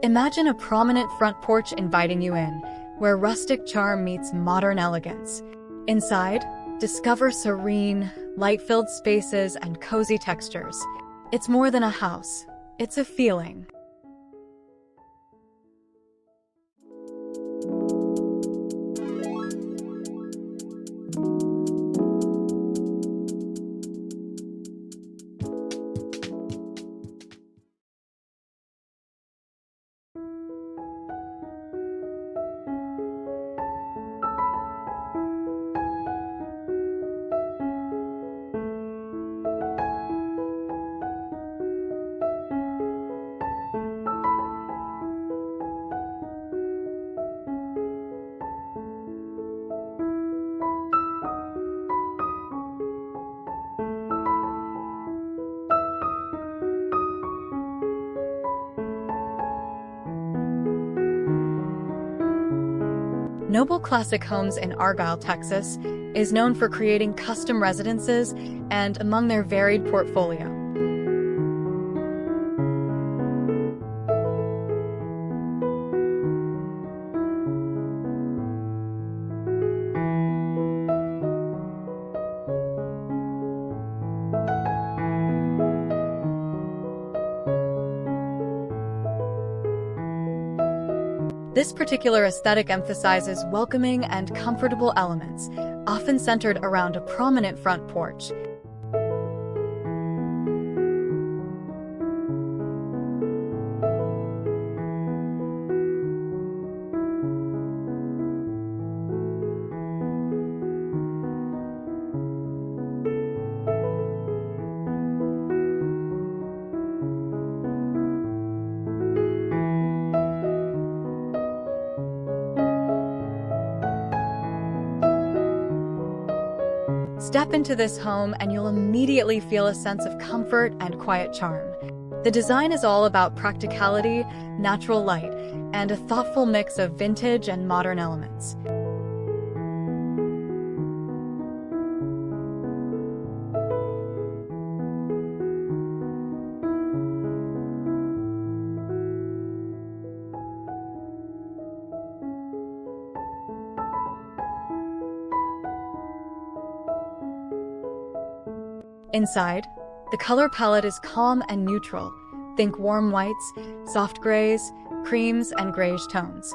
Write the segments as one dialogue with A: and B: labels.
A: Imagine a prominent front porch inviting you in, where rustic charm meets modern elegance. Inside, discover serene, light-filled spaces and cozy textures. It's more than a house, it's a feeling. Noble Classic Homes in Argyle, Texas, is known for creating custom residences and among their varied portfolio. This particular aesthetic emphasizes welcoming and comfortable elements, often centered around a prominent front porch. Step into this home and you'll immediately feel a sense of comfort and quiet charm. The design is all about practicality, natural light, and a thoughtful mix of vintage and modern elements. Inside, the color palette is calm and neutral. Think warm whites, soft grays, creams, and grayish tones.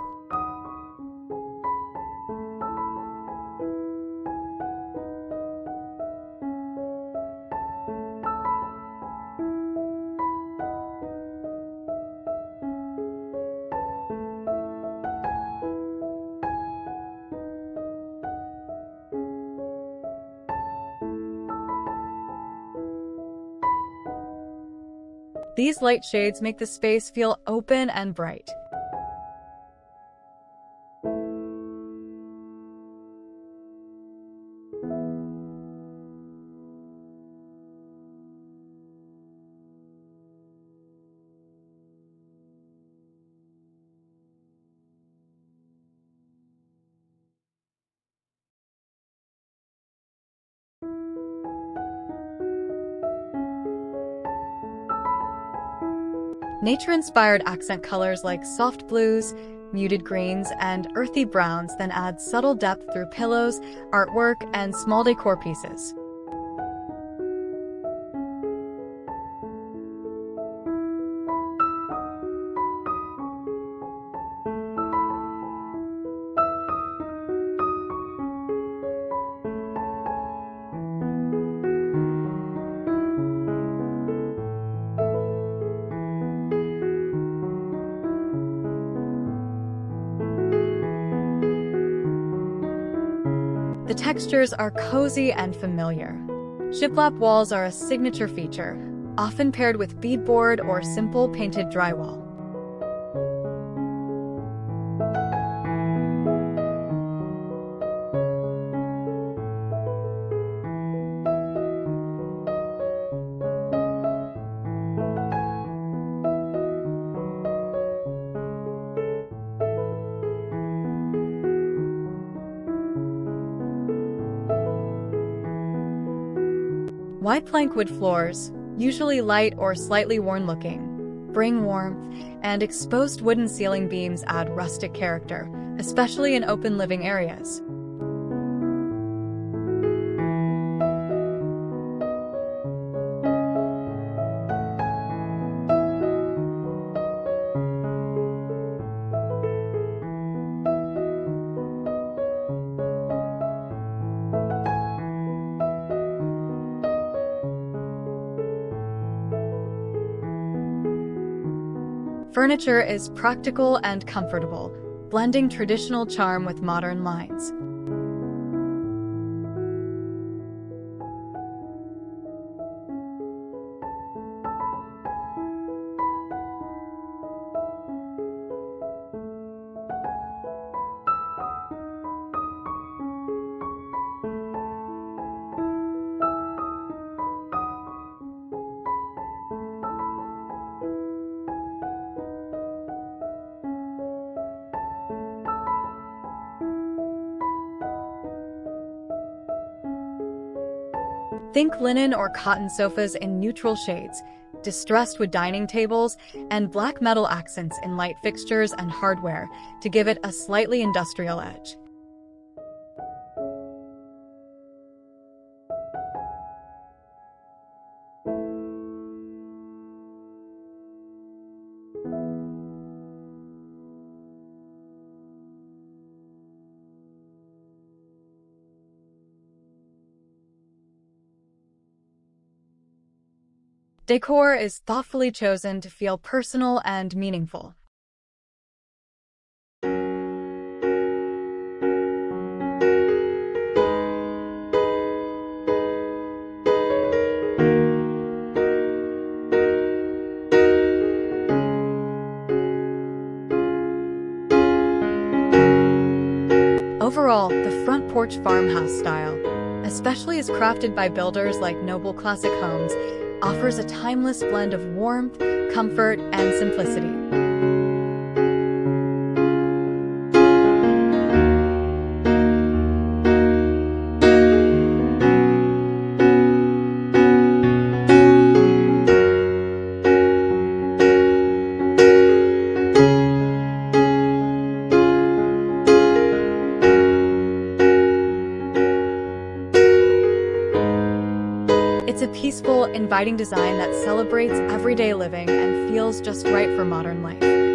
A: These light shades make the space feel open and bright. Nature-inspired accent colors like soft blues, muted greens, and earthy browns then add subtle depth through pillows, artwork, and small decor pieces. The textures are cozy and familiar. Shiplap walls are a signature feature, often paired with beadboard or simple painted drywall. Wide plank wood floors, usually light or slightly worn-looking, bring warmth, and exposed wooden ceiling beams add rustic character, especially in open living areas. Furniture is practical and comfortable, blending traditional charm with modern lines. Think linen or cotton sofas in neutral shades, distressed wood dining tables, and black metal accents in light fixtures and hardware to give it a slightly industrial edge. Decor is thoughtfully chosen to feel personal and meaningful. Overall, the front porch farmhouse style, especially as crafted by builders like Noble Classic Homes, offers a timeless blend of warmth, comfort, and simplicity. It's a peaceful, inviting design that celebrates everyday living and feels just right for modern life.